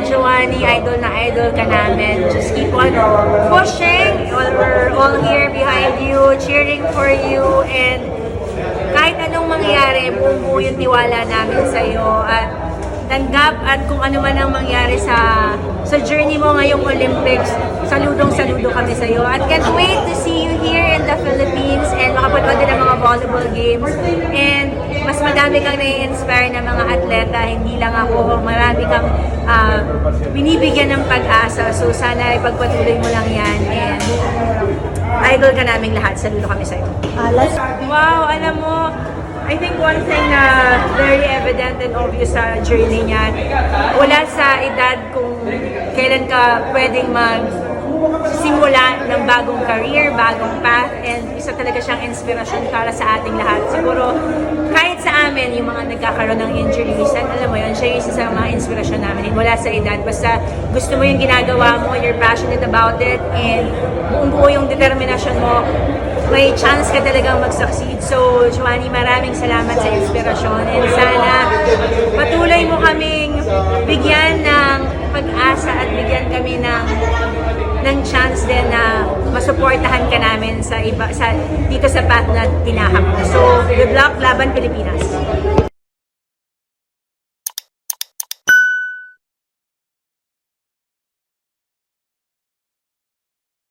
Giovanni, idol na idol ka namin. Just keep on pushing. We're all here behind you, cheering for you, and kahit anong mangyari, buong-buo yung tiwala namin sa iyo. At tanggap at kung ano man ang mangyari sa journey mo ngayong Olympics, saludong-saludo kami sa iyo. At can't wait to see you here in the Philippines and makapanood din ng mga volleyball games. And mas madami kang nai-inspire na mga atleta, hindi lang ako, marami kang binibigyan ng pag-asa. So sana ipagpatuloy mo lang yan. And idol ka naming lahat. Saludo kami sa iyo. Wow, alam mo, I think one thing na very evident and obvious sa journey niya, wala sa edad kung kailan ka pwedeng magsimula ng bagong career, bagong path, and isa talaga siyang inspirasyon para sa ating lahat. Siguro, kahit sa amin, yung mga nagkakaroon ng injuries, and alam mo yun, siya yung isa sa mga inspirasyon namin. Wala sa edad, basta gusto mo yung ginagawa mo, you're passionate about it, and buong-buo yung determinasyon mo, may chance ka talagang mag-succeed. So, Giovanni, maraming salamat sa inspirasyon. And sana patuloy mo kaming bigyan ng pag-asa at bigyan kami ng chance din na masuportahan ka namin sa dito sa path na tinahak mo. So, good luck, laban Pilipinas!